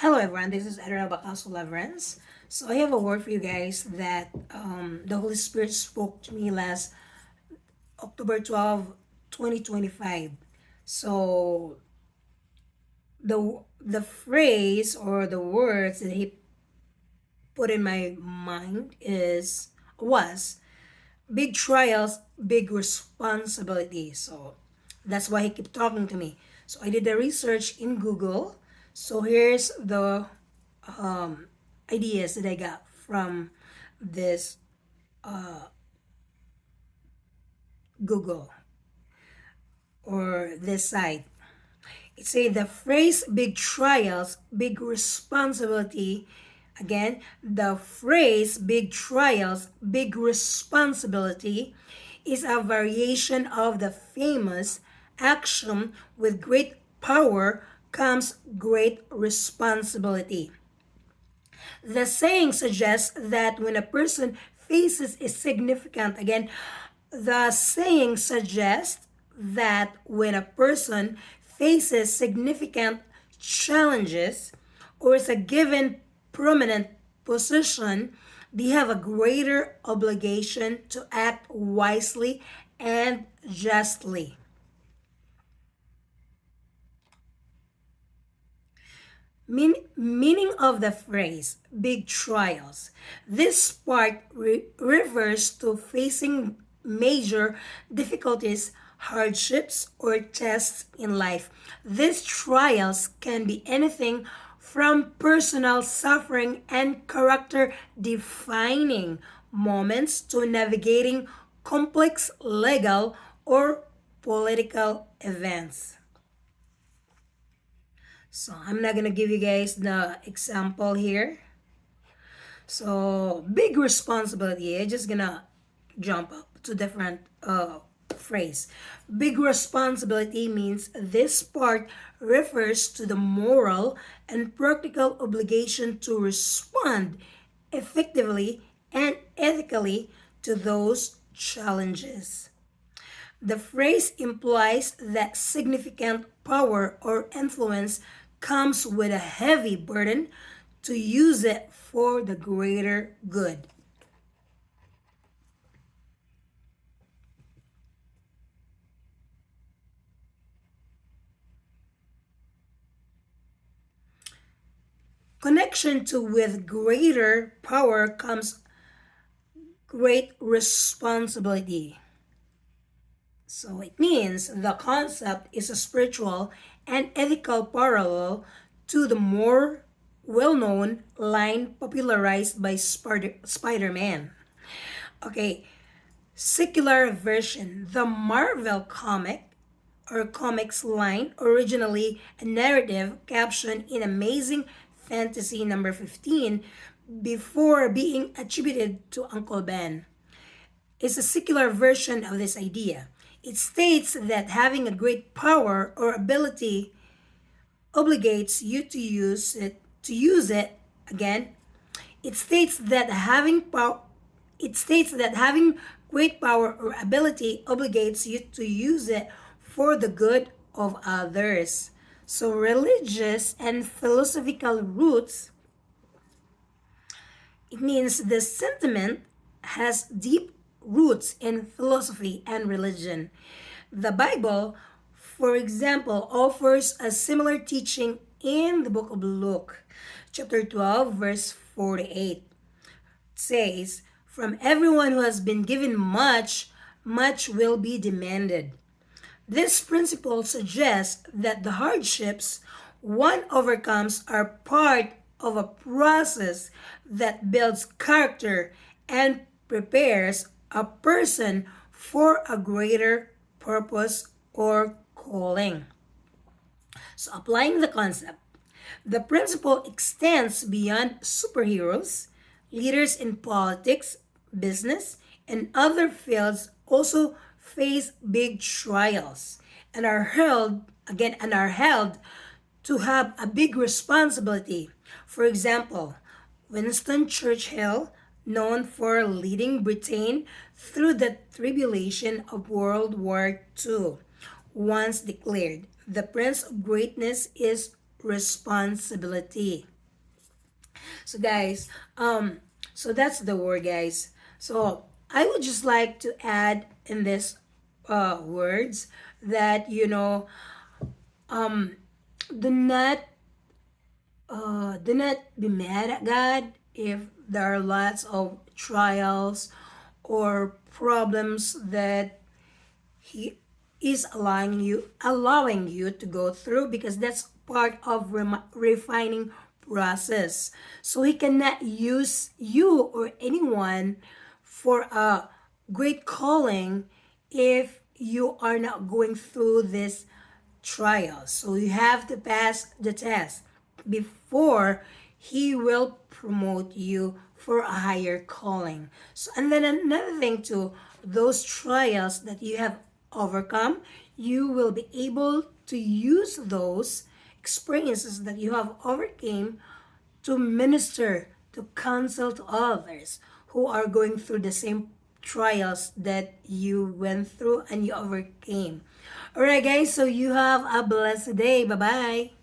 Hello everyone, this is Edranel Bacalso Leverenz. So I have a word for you guys that the Holy Spirit spoke to me last October 12, 2025. So the phrase or the words that he put in my mind is was big trials, big responsibility. So that's why he kept talking to me. So I did the research in Google. So here's the ideas that I got from this Google or this site. It says the phrase big trials, big responsibility. Again, the phrase big trials, big responsibility is a variation of the famous axiom with great power comes great responsibility. The saying suggests that when a person faces a significant, again, the saying suggests that when a person faces significant challenges or is a given prominent position, they have a greater obligation to act wisely and justly. Meaning of the phrase big trials. This part refers to facing major difficulties, hardships, or tests in life. These trials can be anything from personal suffering and character defining moments to navigating complex legal or political events. So I'm not gonna give you guys the example here. So big responsibility. I'm just gonna jump up to different phrase. Big responsibility means this part refers to the moral and practical obligation to respond effectively and ethically to those challenges. The phrase implies that significant power or influence comes with a heavy burden to use it for the greater good. Connection to with greater power comes great responsibility. So it means the concept is a spiritual and ethical parallel to the more well known line popularized by Spider Man. Okay, secular version. The Marvel comics line, originally a narrative caption in Amazing Fantasy number 15 before being attributed to Uncle Ben, is a secular version of this idea. It states that having a great power or ability obligates you to use it. Again, it states that having great power or ability obligates you to use it for the good of others. So religious and philosophical roots, it means the sentiment has deep roots in philosophy and religion. The Bible, for example, offers a similar teaching in the book of Luke, chapter 12, verse 48. It says, "From everyone who has been given much, much will be demanded." This principle suggests that the hardships one overcomes are part of a process that builds character and prepares a person for a greater purpose or calling. So, applying the concept, the principle extends beyond superheroes. Leaders in politics, business, and other fields also face big trials and are held to have a big responsibility. For example, Winston Churchill, known for leading Britain through the tribulation of World War II, once declared, "The Prince of Greatness is responsibility. So guys, so that's the word, guys. So I would just like to add in this words that do not do not be mad at God if there are lots of trials or problems that He is allowing you to go through, because that's part of refining process. So He cannot use you or anyone for a great calling if you are not going through this trial. So you have to pass the test before He will promote you for a higher calling. So, and then another thing too, those trials that you have overcome, you will be able to use those experiences that you have overcame to minister, to counsel to others who are going through the same trials that you went through and you overcame. Alright, guys, so you have a blessed day. Bye bye.